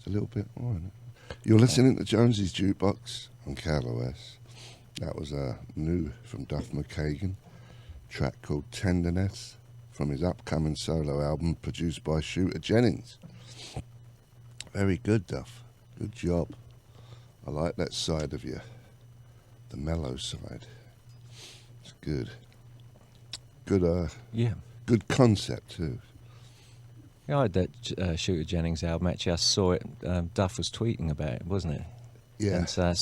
a little bit. All right. You're listening to Jonesy's Jukebox on KLOS. That was new from Duff McKagan, track called Tenderness from his upcoming solo album produced by Shooter Jennings. Very good, Duff. Good job. I like that side of you, the mellow side. It's good. Good, Yeah. good concept too. Yeah, I had that Shooter Jennings album. Actually, I saw it. Duff was tweeting about it, wasn't it? Yeah. And so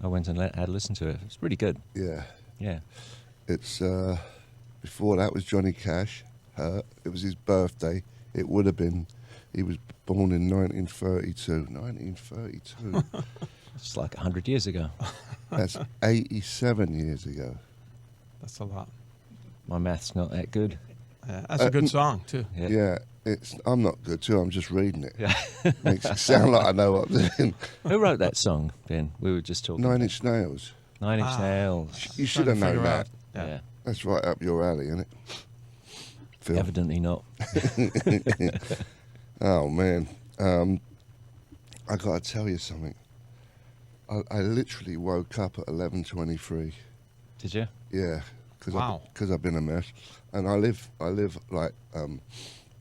I went and had a listen to it. It's pretty good. Yeah. Yeah. It's before that was Johnny Cash. It was his birthday. It would have been. He was born in 1932. 1932. It's like 100 years ago. That's 87 years ago. That's a lot. My math's not that good. Yeah, that's a good song, too. Yeah. I'm not good too. I'm just reading it. Yeah. Makes it sound like I know what I'm doing. Who wrote that song, Ben? We were just talking. Nine Inch Nails. Nine Inch Nails. You should have known that. Yeah. That's right up your alley, isn't it? Phil. Evidently not. Oh man, I got to tell you something. I literally woke up at 11:23. Did you? Yeah, Wow. because I've been a mess, and I live like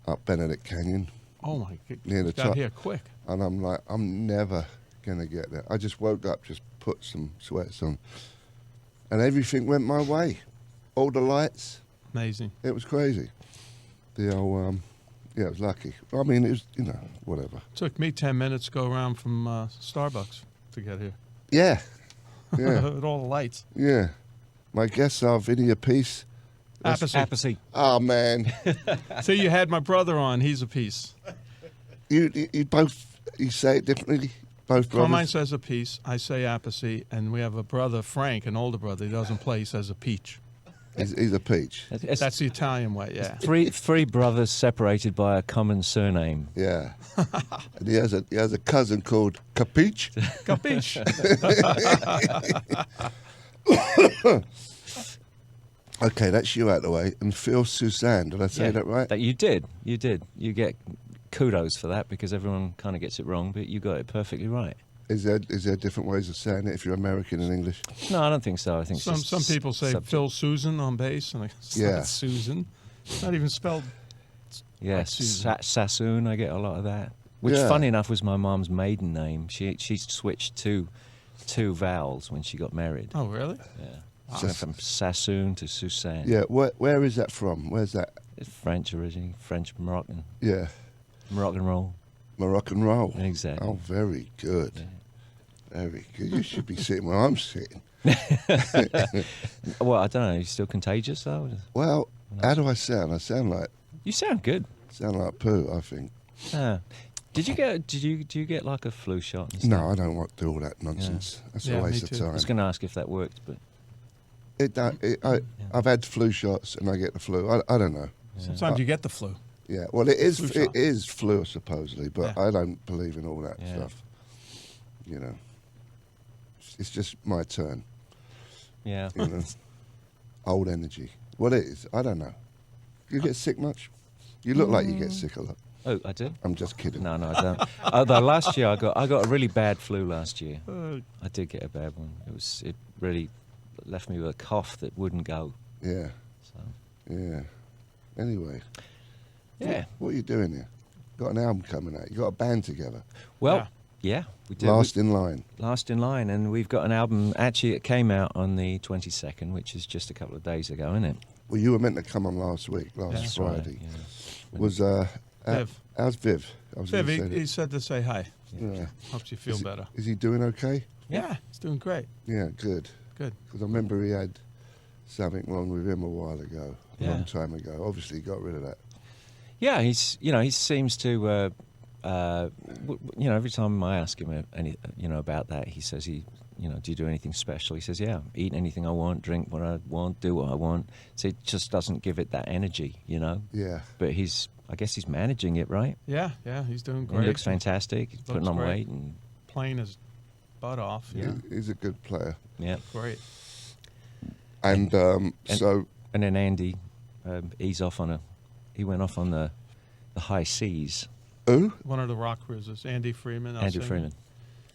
up Benedict Canyon, Oh, my God. Near the Got top. here quick. and I'm like, I'm never gonna get there. I just woke up, just put some sweats on, and everything went my way. All the lights, Amazing. it was crazy. The old yeah, it was lucky. I mean, it was, whatever. Took me 10 minutes to go around from Starbucks to get here. Yeah, yeah, With all the lights. yeah. My guests are Vinny Appice. Appice. Oh man, See, you had my brother on. He's a piece. you both, you say it differently. Both brothers. Carmine says a piece. I say Appice. And we have a brother, Frank, an older brother. He doesn't play. He says a peach. He's a peach. It's That's the Italian way, yeah. three brothers separated by a common surname. Yeah, and he has a cousin called Capiche. Capiche? Okay, that's you out of the way. And Phil Soussan, did I say that right? That you did. You get kudos for that because everyone kind of gets it wrong, but you got it perfectly right. Is there different ways of saying it if you're American and English? No, I don't think so. I think Some people say subject. Phil Soussan on bass, and it's Yeah. not Susan. It's not even spelled. Yes, Susan. Sassoon. I get a lot of that. Which, Yeah. funny enough, was my mom's maiden name. She switched two vowels when she got married. Oh, really? Yeah, so from Sassoon to Soussan. Yeah, where is that from? Where's that? It's French originally, French Moroccan Moroccan roll. roll. Exactly. Oh, very good. Yeah. Very good. You should be sitting where I'm sitting. Well, I don't know. Are you still contagious though? Well, how do I sound? I sound like You sound good. poo, I think. Did you get like a flu shot? And stuff? No, I don't want to do all that nonsense. That's Yeah, a waste me of too. time. I was going to ask if that worked, but I've had flu shots and I get the flu. I don't know. Sometimes you get the flu. Yeah, well, it is Flu it shot. is flu supposedly, but Yeah. I don't believe in all that Yeah. stuff. It's just my turn. yeah. Old energy. What it is, I don't know. You get sick much? You look like you get sick a lot. Oh, I do. I'm just kidding. No, I don't. Although last year I got a really bad flu last year. Uh, I did get a bad one. It really left me with a cough that wouldn't go. Yeah, So yeah. Anyway, yeah. what are you doing here? Got an album coming out. You got a band together. Well, yeah, we did. Last in line. Last in line, and we've got an album. Actually, it came out on the 22nd, which is just a couple of days ago, isn't it? Well, you were meant to come on last week, last That's right, Friday. yeah. Was Viv. how's Viv? I was Viv, gonna say he that. said to say hi. Yeah. Helps you feel Is he- better. Is he doing okay? Yeah, he's doing great. Yeah, good. Good. Because I remember he had something wrong with him a while ago, a Yeah. long time ago. Obviously, he got rid of that. Yeah, he seems to, every time I ask him about that, he says do you do anything special? He says, yeah, eat anything I want, drink what I want, do what I want. So it just doesn't give it that energy, Yeah. But I guess he's managing it, right? Yeah, he's doing He great. looks fantastic. He's putting Looks on great. weight and Playing his butt off. Yeah. He's a good player. yeah. Great. And so, And then Andy, he went off on the high seas. Who? One of the rock cruises. Andy Freeman. Andrew Freeman.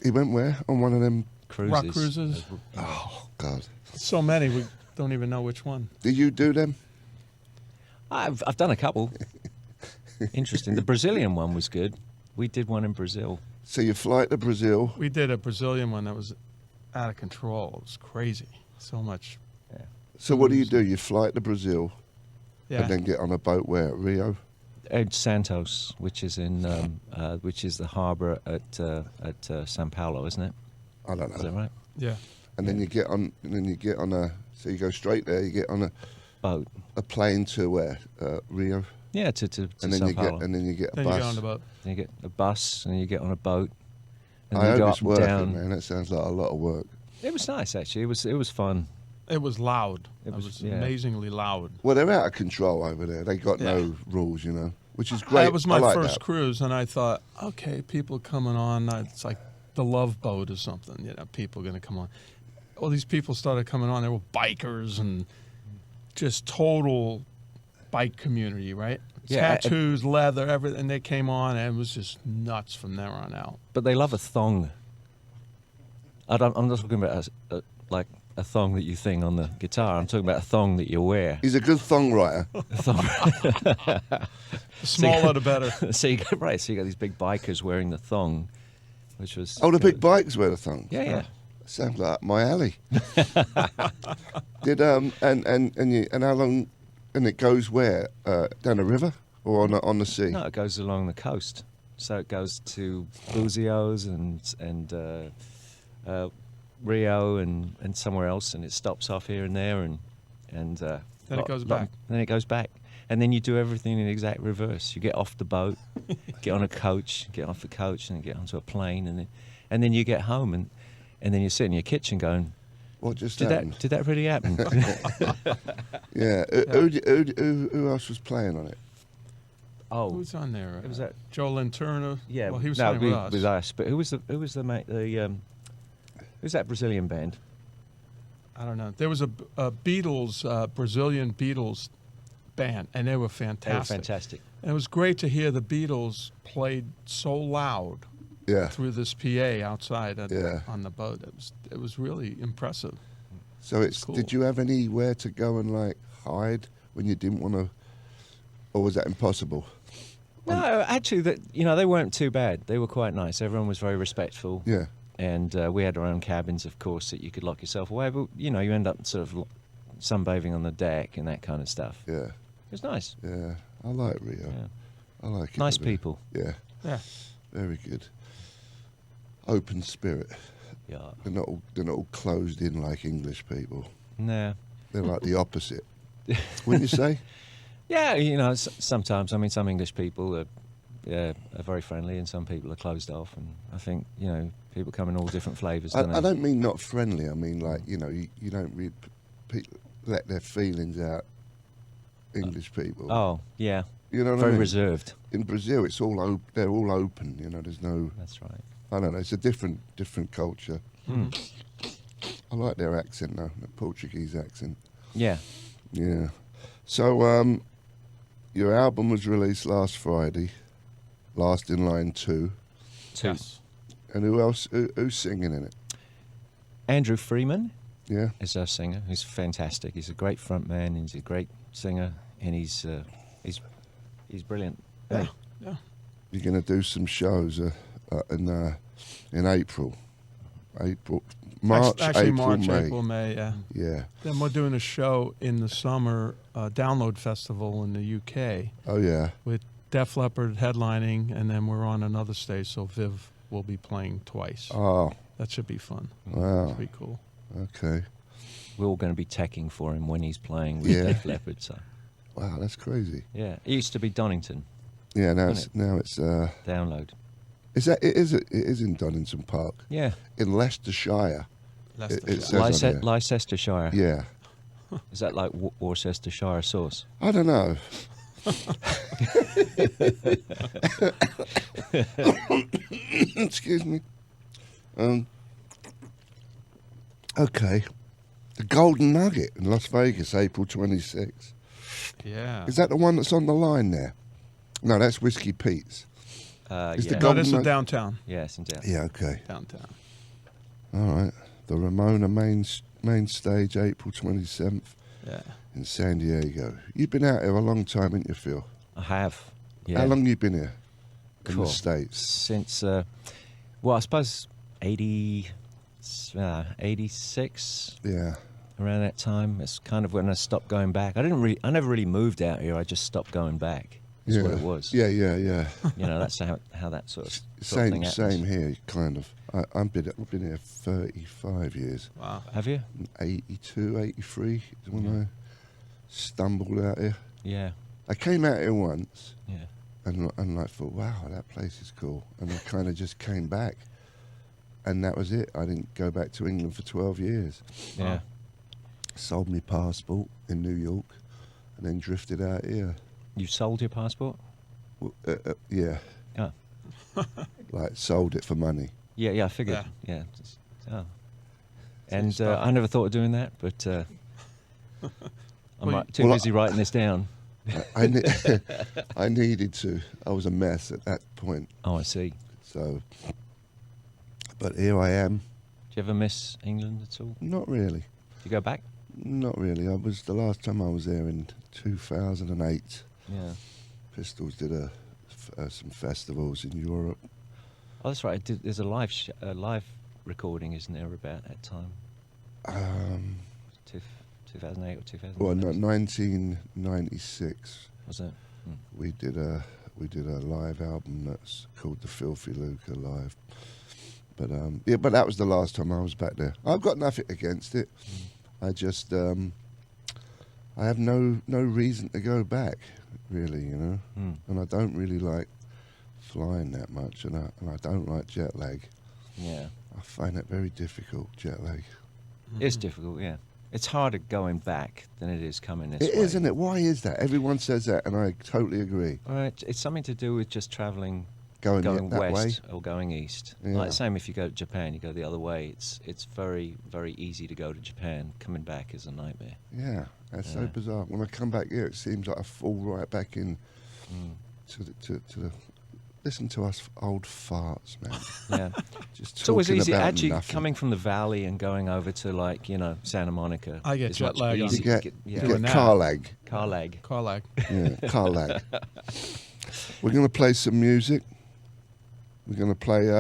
He went where? On one of them. Cruises. Rock cruises. Oh God. So many, we don't even know which one. Did you do them? I've done a couple. Interesting. The Brazilian one was good. We did one in Brazil. So you fly to Brazil. We did a Brazilian one that was out of control. It was crazy. So much. So what do? You fly to Brazil Yeah. and then get on a boat where? At Rio? At Santos, which is in which is the harbour at São Paulo, isn't it? I don't know. Is that right? Yeah. And then you get on. And then you get on a. So you go straight there. You get on Boat. a plane to where? Rio. Yeah, to And then São you Paulo. get. And then you get a Then bus. you get on the boat. Then you get a bus, and then you get on a boat. And I then you go hope up it's and working, down. man. That sounds like a lot of work. It was nice, actually. It was fun. It was loud. It It was- was yeah. amazingly loud. Well, they're out of control over there. They got Yeah. no rules, you know, which is great. That was my I like first that. cruise, and I thought, okay, people coming on. It's like the Love Boat or something. You know, people going to come on. All these people started coming on. They were bikers and just total bike community, right? Yeah, Tattoos, leather, everything. And they came on, and it was just nuts from there on out. But they love a thong. I'm not talking about like a thong that you thing on the guitar. I'm talking about a thong that you wear. He's a good thong writer. The smaller, the better. So you got right. So you got these big bikers wearing the thong, which was Oh, the big bikes wear the thongs. Yeah. Sounds like up my alley. Did and how long? And it goes where? Down the river or on the sea? No, it goes along the coast. So it goes to Buzios and Rio and somewhere else, and it stops off here and there, and Then it goes back. Then it goes back, and then you do everything in exact reverse. You get off the boat, get on a coach, get off the coach, and then get onto a plane, and then you get home, and then you sit in your kitchen going, What just did happened? that really happen? Yeah. Who else was playing on it? Oh, Who's on there? it was that. Joe Lynn-Turner. Yeah, Well, he was no, playing with us. But who's that Brazilian band? I don't know. There was a Beatles, Brazilian Beatles band, and they were They were fantastic. fantastic. And it was great to hear the Beatles played so loud Yeah. through this PA outside Yeah. on the boat. It was really impressive. So it's. Cool. Did you have anywhere to go and like hide when you didn't want to, or was that impossible? No, actually, they weren't too bad. They were quite nice. Everyone was very respectful. Yeah. And we had our own cabins, of course, that you could lock yourself away. But you end up sort of sunbathing on the deck and that kind of stuff. Yeah. It was nice. Yeah. I like Rio. Yeah. I like it. Nice a bit. people. Yeah. Yeah. Very good. Open spirit. Yeah. They're not all closed in like English people. Nah. They're like the opposite. Wouldn't you say? Yeah, sometimes. I mean, some English people are very friendly, and some people are closed off. And I think people come in all different flavours. I don't mean not friendly. I mean like you don't really let their feelings out. English people. Oh, yeah. You know what I Very mean? reserved. In Brazil, it's all they're all open. There's no. That's right. I don't know. It's a different culture. Mm. I like their accent though, the Portuguese accent. Yeah. Yeah. So your album was released last Friday. Last in Line 2. Yes. And who else? Who's singing in it? Andrew Freeman Yeah. is our singer. He's fantastic. He's a great front man. He's a great singer, and he's brilliant. Yeah. Yeah. You're going to do some shows in April. March, Actually, April, March, May. April, May. Yeah. Yeah. Then we're doing a show in the summer, Download Festival in the UK Oh yeah. with Def Leppard headlining, and then we're on another stage, so Viv will be playing twice. Oh That should be fun. wow. Should be cool. Okay. We're all going to be teching for him when he's playing with Yeah. Def Leppard. So Wow, that's crazy. yeah, it used to be Donington. Yeah. Now Isn't it's Download. it is in Donington Park Yeah, in Leicestershire. Leicestershire. It says on there. Leicestershire. Yeah. Is that like Worcestershire sauce? I don't know. Excuse me. Okay. The Golden Nugget in Las Vegas, April 26th. Yeah. Is that the one that's on the line there? No, that's Whiskey Pete's. Is the yeah. No, Golden this is Knight- downtown. Yeah, it's in down. Yeah, okay. Downtown. All right. The Ramona main stage, April 27th Yeah. in San Diego. You've been out here a long time, haven't you, Phil? I have. Yeah. How long you been here in Cool. the States? Since, well, I suppose 86, Yeah. around that time. It's kind of when I stopped going back. I never really moved out here. I just stopped going back. That's Yeah. what it was. Yeah. You know, that's how that sort of Same thing happens. here, kind of. I've been here 35 years. Wow. Have you? 82, 83 is when I stumbled out here. Yeah. I came out here once Yeah. and I thought, wow, that place is cool. And I kind of just came back. And that was it. I didn't go back to England for 12 years. Yeah. Sold my passport in New York and then drifted out here. You sold your passport? Yeah. Oh. Like sold it for money. Yeah, I figured. Yeah. Yeah. Oh. And I never thought of doing that, but I'm too Well, busy writing this down. I I needed to. I was a mess at that point. Oh, I see. So, but here I am. Do you ever miss England at all? Not really. Do you go back? Not really. I was the last time I was there in 2008. Yeah. Pistols did some festivals in Europe. Oh, that's right. There's a live recording, isn't there, about that time? 2008 or 2009? Well, no, 1996. Was it? We did a live album that's called the Filthy Luca Live. But but that was the last time I was back there. I've got nothing against it. I just I have no reason to go back, really, you know. And I don't really like flying that much, and I don't like jet lag. Yeah. I find it very difficult, jet lag. It's difficult, yeah. It's harder going back than it is coming this way. It is, isn't it? Why is that? Everyone says that, and I totally agree. It's something to do with just travelling, Going that west way? or going east. Yeah. Like same if you go to Japan, you go the other way. It's very, very easy to go to Japan. Coming back is a nightmare. Yeah, that's so Yeah. bizarre. When I come back here, it seems like I fall right back in to the. Listen to us old farts, man. Yeah. Just It's always talking easy. about Actually, nothing. coming from the valley and going over to Santa Monica. I get is jet much lag on- You easier. get, yeah. you Doing get that. car lag. Car lag. Car lag. Yeah, car lag. We're going to play some music. We're going to play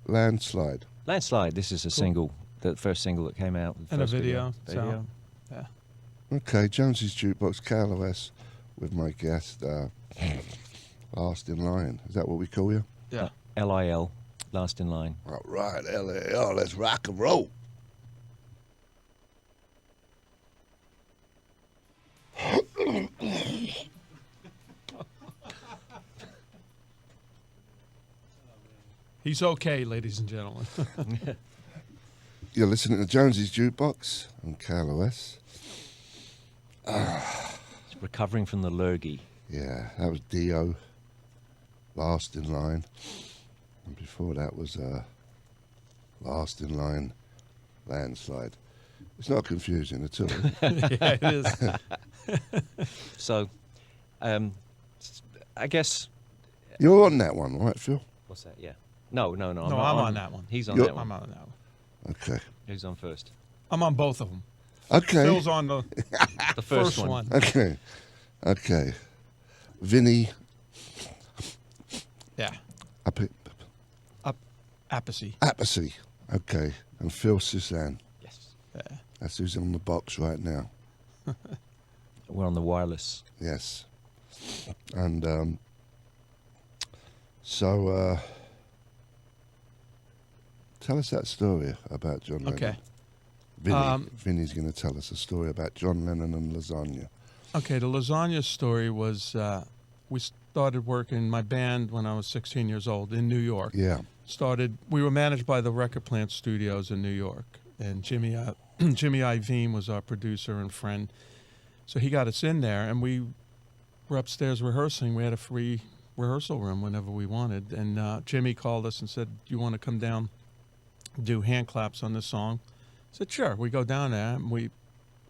Landslide. Landslide. This is a single, the first single that came out. the And a first video. Video. Yeah. Okay, Jonesy's Jukebox, KLOS, with my guest, Last in Line. Is that what we call you? Yeah. LIL, Last in Line. All right, LAL, let's rock and roll. He's okay, ladies and gentlemen. You're listening to Jonesy's Jukebox on KLOS. It's recovering from the lurgy. Yeah, that was Dio, Last in Line. And before that was Last in Line, Landslide. It's not confusing at all. Yeah, it is. So, I guess. You're on that one, right, Phil? What's that? Yeah. No. No, I'm on that one. He's on You're- that one. I'm on that one. Okay. Who's on first? I'm on both of them. Okay. Phil's on the The first one. Okay. Okay. Vinny Yeah. Appice. Appice. Okay. And Phil Soussan. Yes. Yeah. That's who's on the box right now. We're on the wireless. Yes. And so tell us that story about John Lennon. Okay. Vinny's going to tell us a story about John Lennon and lasagna. Okay, the lasagna story was we started working my band when I was 16 years old in New York. Yeah. We were managed by the Record Plant Studios in New York, and Jimmy Iovine was our producer and friend. So he got us in there, and we were upstairs rehearsing. We had a free rehearsal room whenever we wanted, and Jimmy called us and said, "Do you want to come down, do hand claps on this song?" I said, "Sure." We go down there, and we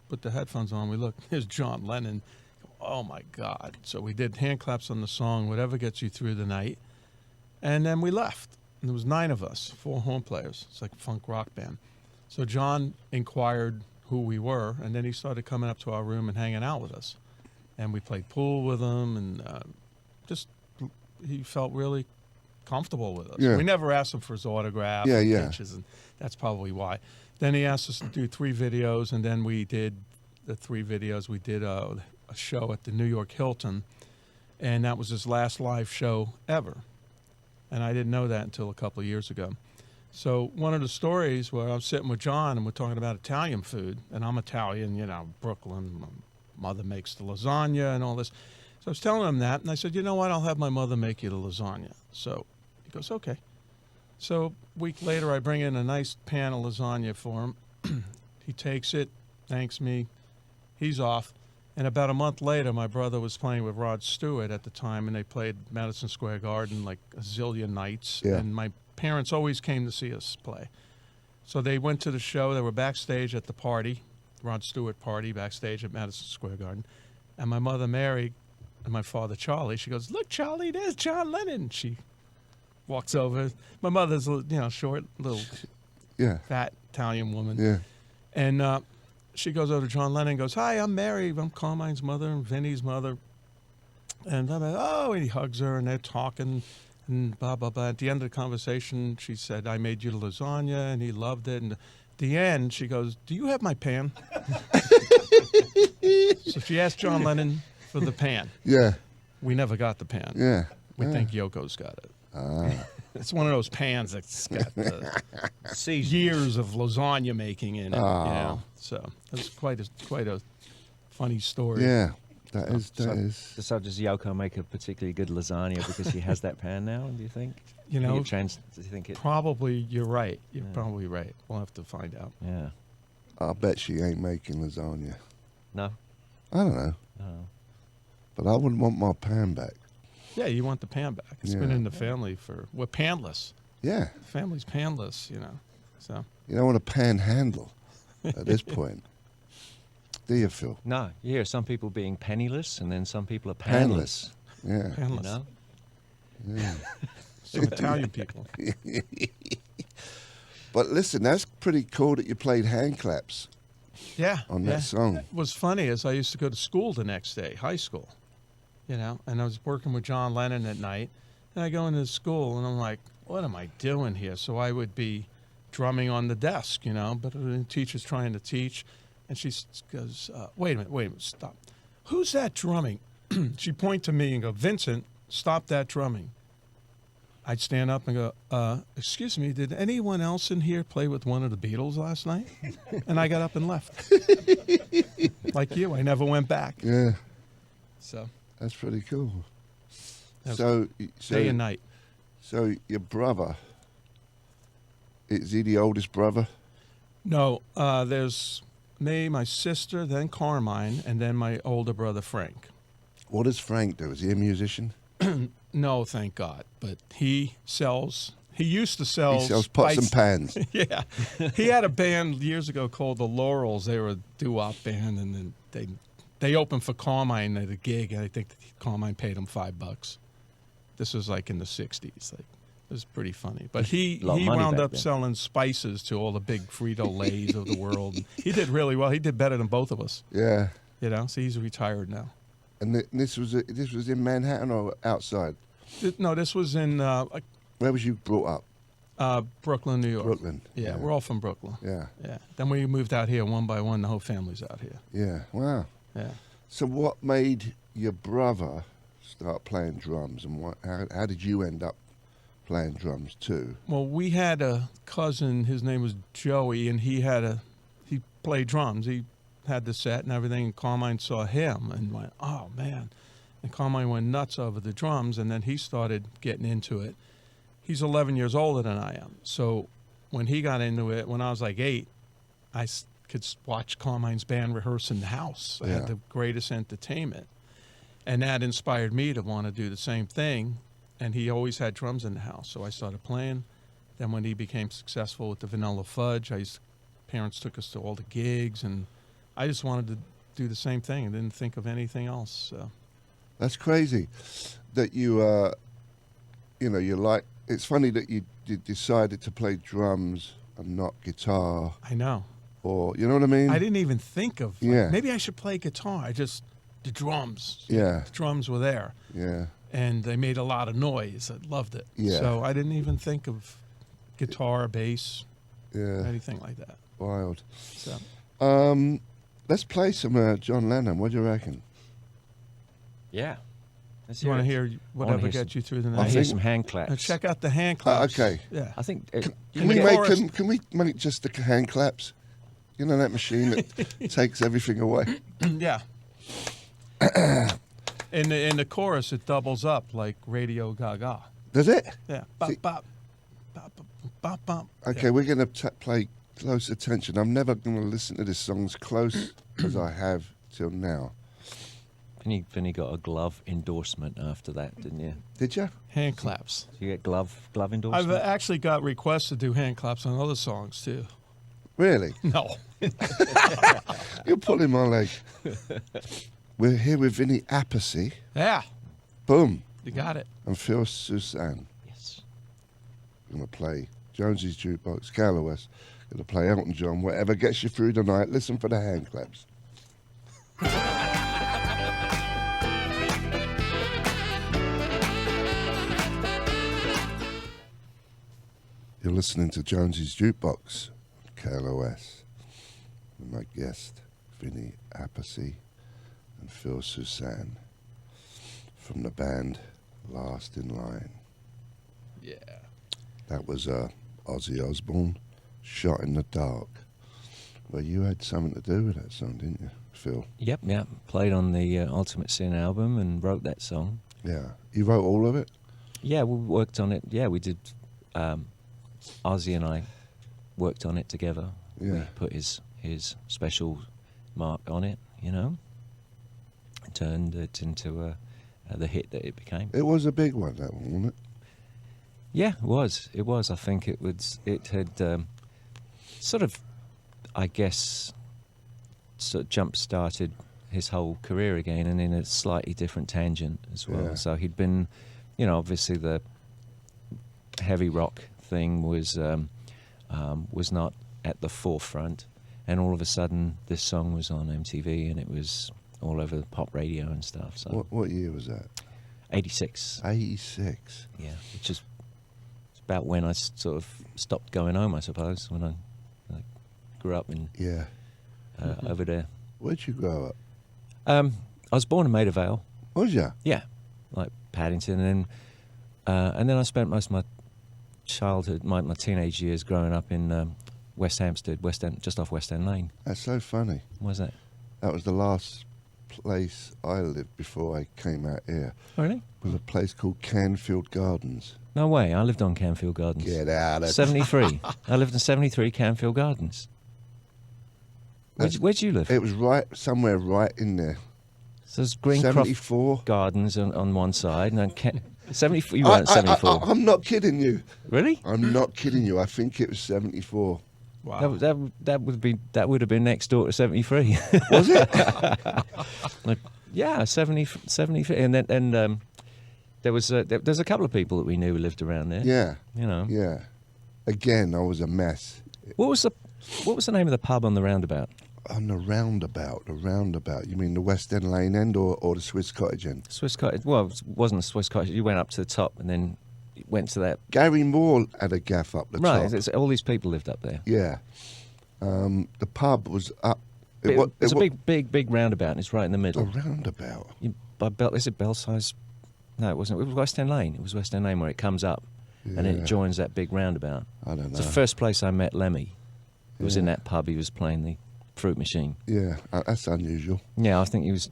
put the headphones on. We look, there's John Lennon. oh my God. So we did hand claps on the song, Whatever Gets You Through the Night. And then we left. And there was 9 of us, 4 horn players. It's like a funk rock band. So John inquired who we were, and then he started coming up to our room and hanging out with us. And we played pool with him, and he felt really comfortable with us. Yeah. We never asked him for his autograph Yeah, and yeah. pictures, and that's probably why. Then he asked us to do 3 videos, and then we did the 3 videos. We did a show at the New York Hilton, and that was his last live show ever. And I didn't know that until a couple of years ago. So one of the stories where I'm sitting with John and we're talking about Italian food, and I'm Italian, you know, Brooklyn. My mother makes the lasagna and all this. So I was telling him that, and I said, you know what, I'll have my mother make you the lasagna. So he goes, okay. So a week later, I bring in a nice pan of lasagna for him. He takes it, thanks me. He's off. And about a month later, my brother was playing with Rod Stewart at the time, and they played Madison Square Garden like a zillion nights. Yeah. And my parents always came to see us play. So they went to the show. They were backstage at the party, Rod Stewart party, backstage at Madison Square Garden. And my mother, Mary, and my father, Charlie, she goes, look, Charlie, there's John Lennon. She walks over. My mother's, you know, short, little Yeah. fat Italian woman. Yeah. And she goes over to John Lennon and goes, hi, I'm Mary. I'm Carmine's mother and Vinny's mother. And I'm like, oh, and he hugs her, and they're talking, and blah, blah, blah. At the end of the conversation, she said, I made you the lasagna, and he loved it. And at the end, she goes, do you have my pan? So she asked John Lennon for the pan. Yeah. We never got the pan. Yeah. We Yeah. think Yoko's got it. Ah. It's one of those pans that's got years of lasagna making in it. Oh. Yeah. So it's quite a funny story. Yeah. That is. So does Yoko make a particularly good lasagna because he has that pan now? Do you think? You know, do you think it? probably you're right. You're Yeah. probably right. We'll have to find out. Yeah. I bet she ain't making lasagna. No. I don't know. No. But I wouldn't want my pan back. Yeah, you want the pan back. It's been Yeah. in the family we're panless. Yeah. Family's panless, you know. So You don't want to panhandle at this point. Do you, Phil? No. You hear some people being penniless, and then some people are panless. Yeah. You panless. know. Yeah. Some Italian people. But listen, that's pretty cool that you played hand claps Yeah. on yeah. that song. What's funny is I used to go to school the next day, high school, you know, and I was working with John Lennon at night, and I go into school, and I'm like, what am I doing here? So I would be drumming on the desk, you know, but the teacher's trying to teach, and she goes, wait a minute, stop. Who's that drumming? She'd point to me and go, Vincent, stop that drumming. I'd stand up and go, excuse me, did anyone else in here play with one of the Beatles last night? And I got up and left. Like you, I never went back. Yeah. So That's pretty cool. That's So day and night. So your brother, is he the oldest brother? No, there's me, my sister, then Carmine, and then my older brother Frank. What does Frank do? Is he a musician? No, thank God. But he used to sell He sells pots and pans. Yeah. He had a band years ago called the Laurels. They were a doo-wop band, and then they opened for Carmine at a gig, and I think that Carmine paid him $5. This was like in the 60s. Like, it was pretty funny. But he A lot of money wound back up then. selling spices to all the big Frito-Lays of the world. He did really well. He did better than both of us, Yeah. you know. So he's retired now. And this was in Manhattan or outside? No, this was in Where was you brought up? Brooklyn, New York. Brooklyn. Yeah, we're all from Brooklyn. Yeah. Yeah. Then we moved out here one by one. The whole family's out here. Yeah. Wow. Yeah. So what made your brother start playing drums, and how did you end up playing drums too? Well, we had a cousin. His name was Joey, and he played drums. He had the set and everything. And Carmine saw him and went, "Oh man!" And Carmine went nuts over the drums, and then he started getting into it. He's 11 years older than I am, so when he got into it, when I was like 8, I could watch Carmine's band rehearse in the house. I Yeah. had the greatest entertainment. And that inspired me to want to do the same thing. And he always had drums in the house, so I started playing. Then when he became successful with the Vanilla Fudge, parents took us to all the gigs, and I just wanted to do the same thing and didn't think of anything else. So. That's crazy that you, you like. It's funny that you decided to play drums and not guitar, I know. or you know what I mean. I didn't even think of. Yeah. Maybe I should play guitar. The drums. Yeah. The drums were there, Yeah. and they made a lot of noise. I loved it. Yeah. So I didn't even think of guitar, bass, Yeah. anything like that. Wild. So. Let's play some John Lennon. What do you reckon? Yeah. You want to hear whatever hear gets you through the I night? hear some hand claps. Check out the hand claps. Okay. Yeah. I think. Can we make just the hand claps? You know that machine that takes everything away. Yeah. in the chorus, it doubles up like Radio Gaga. Does it? Yeah. See- Bop, bop, bop, bop, bop. Okay, we're going to play close attention. I'm never going to listen to this song as close as I have till now. Vinny got a glove endorsement after that, didn't you? Did you? Hand claps. Did you get glove I've endorsement? actually got requests to do hand claps on other songs too. Really? No. You're pulling my leg. We're here with Vinny Appice. Yeah. Boom. You got it. And Phil Soussan. Yes. We're going to play Jonesy's Jukebox, Callowes. Going to play Elton John, whatever gets you through the night. Listen for the hand claps. You're listening to Jonesy's Jukebox, KLOS, with my guest, Vinny Appice and Phil Soussan, from the band Last in Line. Yeah. That was Ozzy Osbourne, Shot in the Dark. Well, you had something to do with that song, didn't you, Phil? Yep. Played on the Ultimate Sin album and wrote that song. Yeah. You wrote all of it? Yeah, we worked on it. Yeah, we did. Ozzy and I worked on it together. Yeah. We put his special mark on it, and turned it into the hit that it became. It was a big one, that one, wasn't it? Yeah, it was. It was. I think it was. It had sort of, I guess, sort of jump-started his whole career again, and in a slightly different tangent as well. Yeah. So he'd been, obviously the heavy rock thing was not at the forefront, and all of a sudden this song was on MTV and it was all over the pop radio and stuff. So What year was that? 86. 86. Yeah, which is about when I sort of stopped going home, I suppose, when I grew up in Yeah. over there. Where'd you grow up? I was born in Maida Vale. Was ya? Yeah, like Paddington, and then I spent most of my childhood, my teenage years growing up in West Hampstead, West End, just off West End Lane. That's so funny. Where's that? That was the last place I lived before I came out here. Oh, really? Was a place called Canfield Gardens. No way. I lived on Canfield Gardens. Get out of 73. I lived in 73 Canfield Gardens. Where'd you live? It was somewhere right in there. So there's Greencroft 74. Gardens on one side, and then 74. You weren't 74. I'm not kidding you. Really? I'm not kidding you. I think it was 74. Wow. That would have been next door to 73. Was it? Yeah, 73, and then there's a couple of people that we knew who lived around there. Yeah. Yeah. Again, I was a mess. What was the name of the pub on the roundabout? On the roundabout. You mean the West End Lane end or the Swiss Cottage end? Swiss Cottage. Well, it wasn't a Swiss Cottage. You went up to the top and then went to that. Gary Moore had a gaff up the top. Right, all these people lived up there. Yeah. The pub was up. It's a big roundabout, and it's right in the A middle. roundabout. Is it Belsize? No, it wasn't. It was West End Lane. It was West End Lane where it comes up, and then Yeah. it joins that big roundabout. I don't know. It's the first place I met Lemmy. It was in Yeah. that pub. He was playing the fruit machine. Yeah, that's unusual. Yeah, I think he was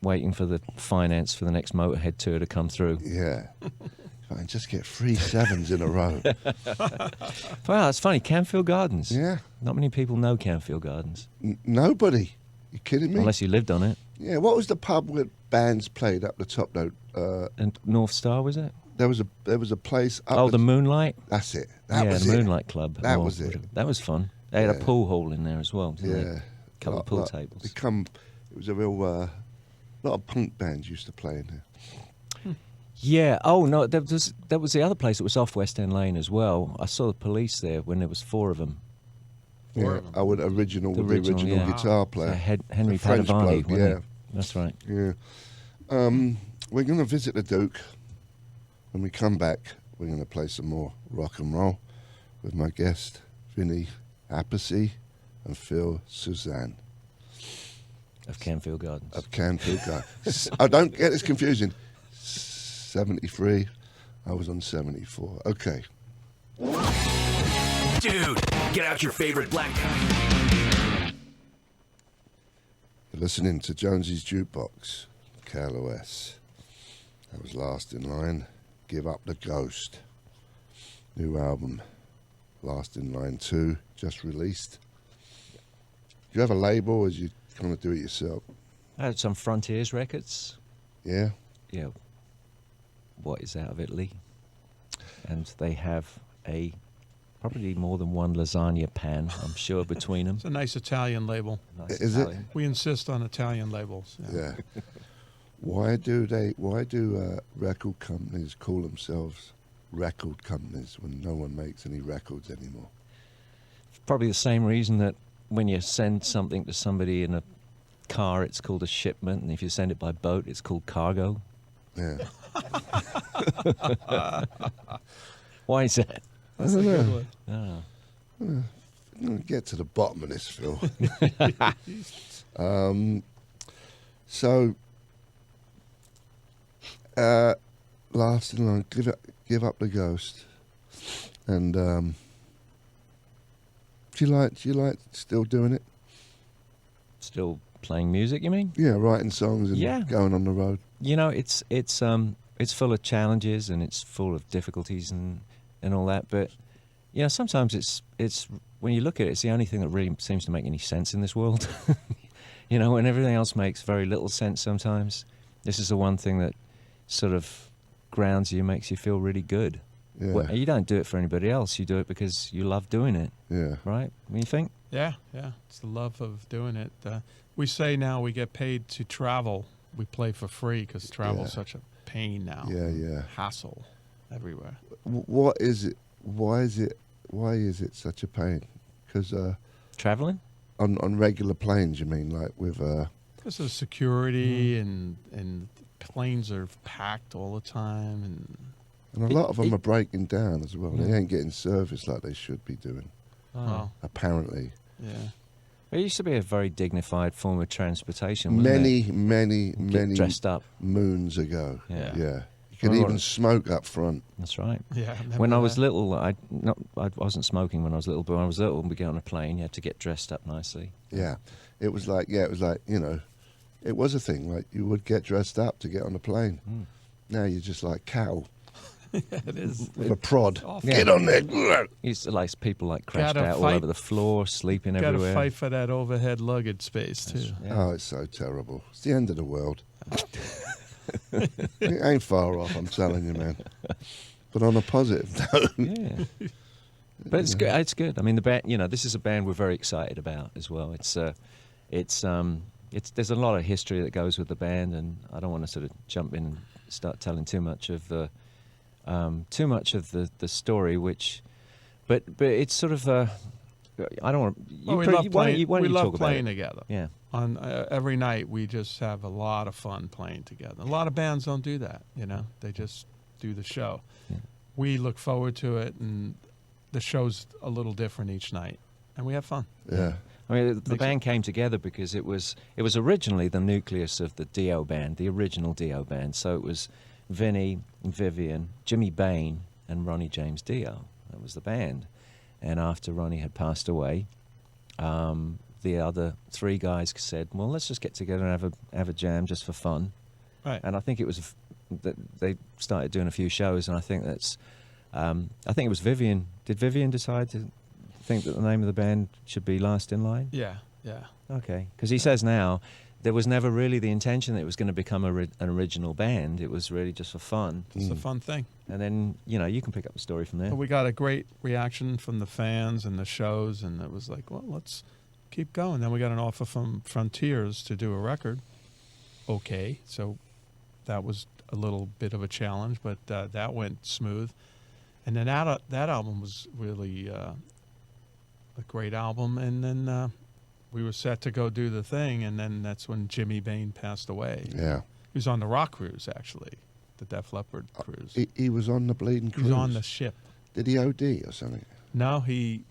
waiting for the finance for the next Motorhead tour to come through. Yeah. If I can just get 3 sevens in a row. Wow, it's funny. Canfield Gardens. Yeah. Not many people know Canfield Gardens. Nobody. You kidding me? Unless you lived on it. Yeah, what was the pub where bands played up the top though? And North Star, was it? There was a place up The Moonlight? That's it. That yeah, was the it. Moonlight Club. That Or was it. whatever. That was fun. They had a Yeah. pool hall in there as well, didn't they? Yeah. A couple of pool tables. It It was a real lot of punk bands used to play in there. Yeah. Oh no, that was the other place. It was off West End Lane as well. I saw the Police there when there was 4 of them. Four of them. I would original The with the original, original yeah. guitar So player. Henry The French Padovani, bloke, wasn't yeah. he? That's right. Yeah. We're going to visit the Duke. When we come back, we're going to play some more rock and roll with my guest, Vinny Appice and Phil Soussan Of Canfield Gardens. of Canfield Gardens. I don't get this confusing. 73. I was on 74. Okay. Dude, get out your favorite black guy. You're listening to Jonesy's Jukebox, KLOS. That was Last in Line, Give Up the Ghost. New album, Last in Line 2, just released. Do you have a label or do you kind of do it yourself? I had some Frontiers records. Yeah? Yeah. What is out of Italy? And they have probably more than one lasagna pan, I'm sure, between them. It's a nice Italian label. Nice Is it? Italian. We insist on Italian labels. Yeah. Why do record companies call themselves record companies when no one makes any records anymore? Probably the same reason that when you send something to somebody in a car, it's called a shipment, and if you send it by boat, it's called cargo. Yeah. Why is that? That's a good one. Oh. I'm going to get to the bottom of this, Phil. So, Last in Line, Give Up the Ghost. And do you like still doing it? Still playing music, you mean? Yeah, writing songs and Yeah. going on the road. You know, it's full of challenges and it's full of difficulties and all that. But you know, sometimes it's when you look at it, it's the only thing that really seems to make any sense in this world. You know, when everything else makes very little sense sometimes, this is the one thing that sort of grounds you, makes you feel really good. Yeah, Well, you don't do it for anybody else. You do it because you love doing it, yeah. right? What do you think? Yeah. It's the love of doing it. We say now we get paid to travel. We play for free because travel's Yeah. such a pain now. Yeah. Hassle everywhere. What is it? Why is it such a pain? Because Traveling? on regular planes, you mean, like with Because of security and planes are packed all the time and a lot of them are breaking down as well. They Yeah. ain't getting service like they should be doing. Oh, Apparently, yeah. It used to be a very dignified form of transportation. Wasn't it? many Get dressed up. moons ago. Yeah. You could Well, even smoke up front. That's right. Yeah. When I was little, I wasn't smoking when I was little, but when I was little, we get on a plane, you had to get dressed up nicely. Yeah, it was like you know, it was a thing. Like you would get dressed up to get on a plane. Mm. Now you're just like cattle it is. with a prod. awful. Get on there. Used to like people like crashed Gotta out all fight. over the floor, sleeping Got to everywhere. fight for that overhead luggage space That's- too. yeah. Oh, it's so terrible. It's the end of the world. It ain't far off, I'm telling you, man. But on a positive note, Yeah. But it's good. It's good. I mean, the band. You know, this is a band we're very excited about as well. It's there's a lot of history that goes with the band, and I don't want to sort of jump in and start telling too much of the story. But it's sort of I don't want. Well, we love playing. Why don't We you love talk about playing it? together. Yeah. On every night, we just have a lot of fun playing together. A lot of bands don't do that. You know, they just do the show. Yeah. We look forward to it, and the show's a little different each night, and we have fun. yeah. I mean, the Makes band came together because it was originally the nucleus of the Dio band, the original Dio band. So it was Vinny, Vivian, Jimmy Bain, and Ronnie James Dio. That was the band. And after Ronnie had passed away, the other 3 guys said, "Well, let's just get together and have a jam just for fun." Right. And I think it was that they started doing a few shows, and I think that's I think it was Vivian. Did Vivian decide to think that the name of the band should be Last in Line? Yeah. Okay, because he says now there was never really the intention that it was going to become an original band. It was really just for fun. It's a fun thing. And then, you know, you can pick up the story from there. But we got a great reaction from the fans and the shows, and it was like, well, let's keep going. Then we got an offer from Frontiers to do a record. Okay, so that was a little bit of a challenge, but that went smooth. And then that album was really a great album. And then we were set to go do the thing, and then that's when Jimmy Bain passed away. Yeah. He was on the rock cruise, actually, the Def Leppard cruise. He was on the bleeding He cruise. was on the ship. Did he OD or something? No, he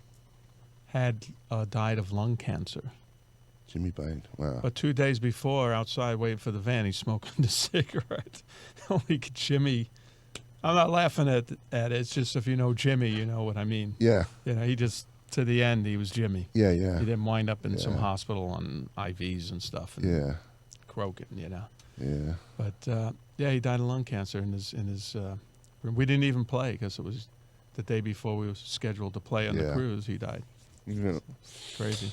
had died of lung cancer. Jimmy Bain. Wow. But 2 days before, outside waiting for the van, he's smoking a cigarette. Only Jimmy. I'm not laughing at it. It's just if you know Jimmy, you know what I mean. Yeah. You know, he just, to the end, he was Jimmy. Yeah. He didn't wind up in some Yeah. hospital on IVs and stuff. And Yeah. croaking, you know. Yeah. But yeah, he died of lung cancer in his room. We didn't even play because it was the day before we were scheduled to play on the Yeah. cruise. He died. Yeah. Crazy.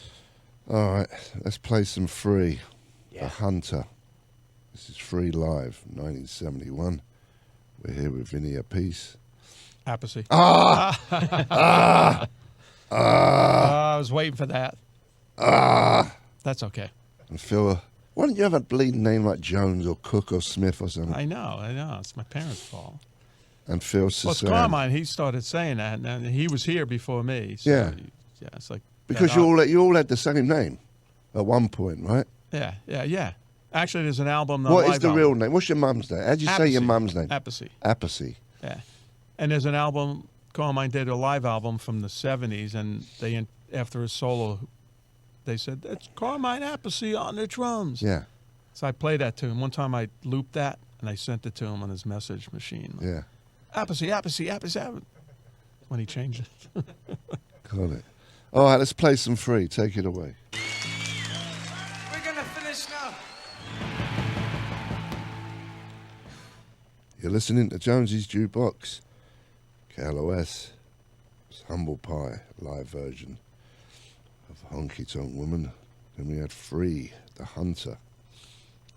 All right, let's play some Free. Yeah. The Hunter. This is Free Live, 1971. We're here with Vinny Appice. Appice. Ah! I was waiting for that. That's okay. And Phil, why don't you have a bleeding name like Jones or Cook or Smith or something? I know. It's my parents' fault. And Phil Well, it's Soussan. Carmine. He started saying that, and he was here before me. So Yeah. Yeah, it's like. Because that, you all had the same name at one point, right? Yeah. Actually, there's an album. What live is the album. real name? What's your mum's name? How'd you say your Appice. mum's name? Appice. Appice. Yeah. And there's an album, Carmine did a live album from the 70s, and they, after a solo, they said, that's Carmine Appice on the drums. Yeah, So I played that to him. One time I looped that, and I sent it to him on his message machine. yeah. Appice. When he changed it. Got it. All right, let's play some Free. Take it away. We're gonna finish now. You're listening to Jonesy's Jukebox. KLOS. It's Humble Pie, live version of Honky Tonk Woman. Then we had Free, The Hunter.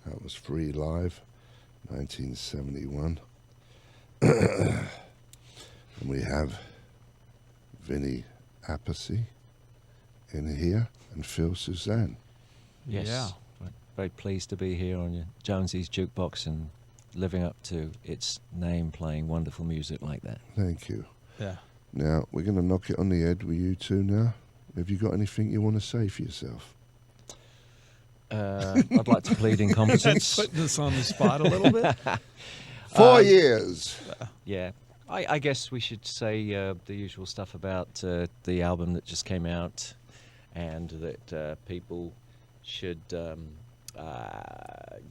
That was Free Live, 1971. And we have Vinny Appice in here and Phil Soussan. Yes. Yeah. Very pleased to be here on your Jonesy's Jukebox and living up to its name, playing wonderful music like that. Thank you. Yeah. Now, we're going to knock it on the head with you two now. Have you got anything you want to say for yourself? I'd like to plead incompetence. Putting this on the spot a little bit. 4 years. Yeah. I guess we should say the usual stuff about the album that just came out, and that people should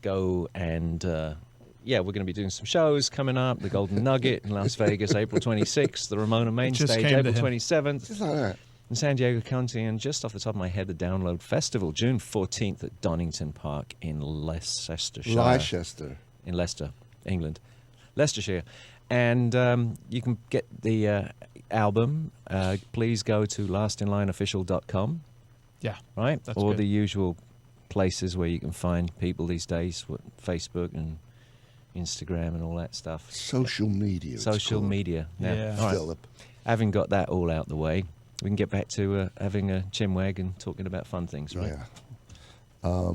go and we're going to be doing some shows coming up. The Golden Nugget in Las Vegas, April 26th. The Ramona Main just Stage, came to April him. 27th. Just like that. In San Diego County, and just off the top of my head, the Download Festival, June 14th at Donington Park in Leicestershire. Leicester. In Leicester, England. Leicestershire. And you can get the album. Please go to lastinlineofficial.com, Yeah. right? That's or good. the usual places where you can find people these days, Facebook and Instagram and all that stuff. Social media. it's Social called. media. Now, Yeah. all right, Philip. having got that all out the way, we can get back to having a chinwag and talking about fun things, right? Yeah.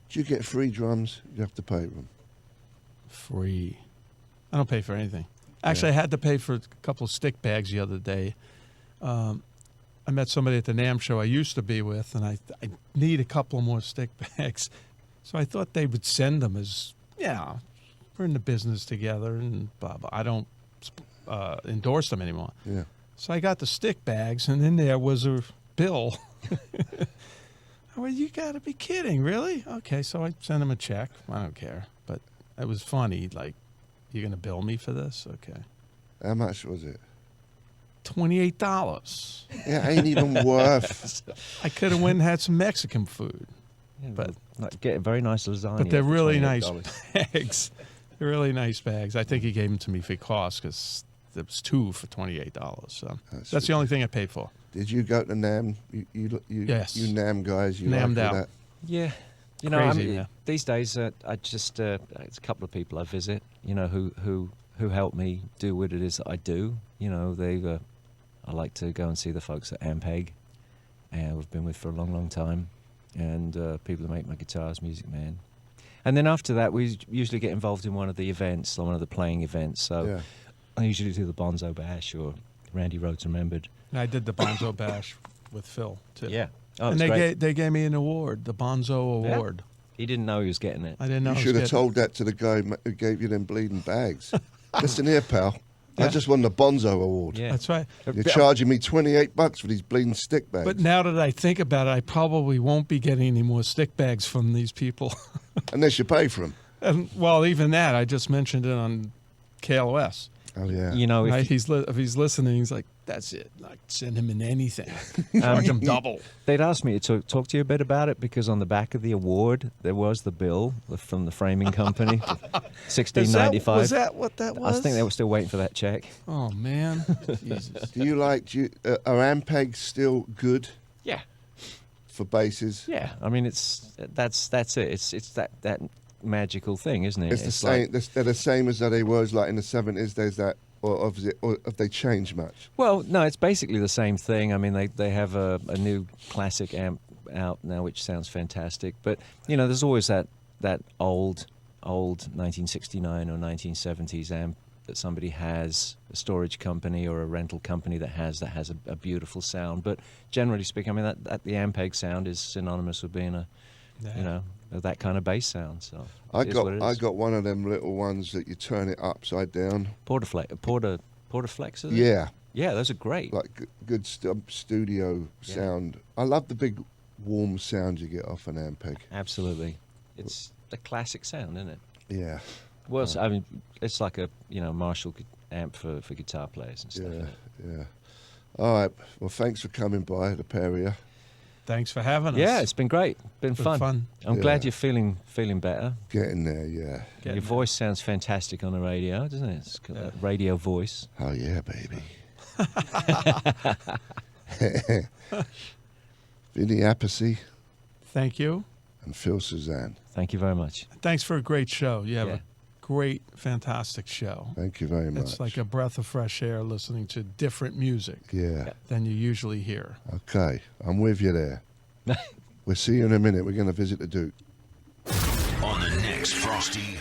Do you get free drums? You have to pay them. Free. I don't pay for anything. Actually, I had to pay for a couple of stick bags the other day. I met somebody at the NAMM show I used to be with, and I need a couple more stick bags. So I thought they would send them as, we're in the business together, and blah, blah. I don't endorse them anymore. Yeah. So I got the stick bags, and in there was a bill. Well, you got to be kidding, really? Okay, so I sent him a check. I don't care, but it was funny. Like, you're gonna bill me for this? Okay, How much was it? $28. Yeah, ain't even worth. I could have went and had some Mexican food, Yeah, But- like, get a very nice lasagna. but they're for really nice $28. bags. They're really nice bags. I think he gave them to me for cost because there was two for $28. So that's the only thing I paid for. Did you go to NAMM? You Yes. You NAMM guys, you NAMM'd like out. that? Yeah, you know, I Crazy, mean, yeah. these days I just it's a couple of people I visit, you know, who help me do what it is that I do. You know, I like to go and see the folks at Ampeg, and we've been with for a long, long time. And people who make my guitars, Music Man. And then after that, we usually get involved in one of the events, or one of the playing events. So Yeah. I usually do the Bonzo Bash or Randy Rhoads Remembered. And I did the Bonzo Bash with Phil too. Yeah. Oh, And it's great. they gave me an award, the Bonzo Yeah. Award. He didn't know he was getting it. I didn't know. You I was should have getting- told that to the guy who gave you them bleeding bags. Listen here, pal. I Yeah. just won the Bonzo Award. Yeah. That's right. You're charging me $28 for these bleeding stick bags. But now that I think about it, I probably won't be getting any more stick bags from these people. Unless you pay for them. And well, even that, I just mentioned it on KLOS. Oh, yeah. You know, Right? if If he's listening, he's like, "That's it. Like, send him in anything. Charge him double." they'd asked me to talk to you a bit about it, because on the back of the award there was the bill from the framing company, $16.95. Was that what that was? I think they were still waiting for that check. Oh man, Jesus. Do you like, are Ampegs still good Yeah. for basses? Yeah. I mean, that's it. It's that magical thing, isn't it? It's the same. They're the same as they was like in the 70s. There's that, or have they changed much? Well, no, it's basically the same thing. I mean, they have a new classic amp out now, which sounds fantastic. But you know, there's always that old 1969 or 1970s amp that somebody has, a storage company or a rental company that has a beautiful sound. But generally speaking, I mean that the Ampeg sound is synonymous with being you know, that kind of bass sound. So I it is what it is. got one of them little ones that you turn it upside down. Portaflex, is it? Yeah, Yeah, those are great. like good studio Yeah. sound. I love the big warm sound you get off an Ampeg. Absolutely. It's the classic sound, isn't it? Yeah, Well, I mean, it's like a Marshall amp for guitar players and stuff. yeah, isn't it? yeah. All right. Well, thanks for coming by, the pair of you. Thanks for having us. Yeah, it's been great. Been fun. I'm glad Yeah. you're feeling better. Getting there, yeah. Getting Your voice sounds fantastic on the radio, doesn't it? It's got that radio voice. Oh yeah, baby. Vinny Appice Thank you. and Phil Soussan. Thank you very much. Thanks for a great show. You have Yeah. a great, fantastic show. Thank you very much. It's like a breath of fresh air listening to different music Yeah. than you usually hear. Okay, I'm with you there. We'll see you in a minute. We're going to visit the Duke. On the next Frosty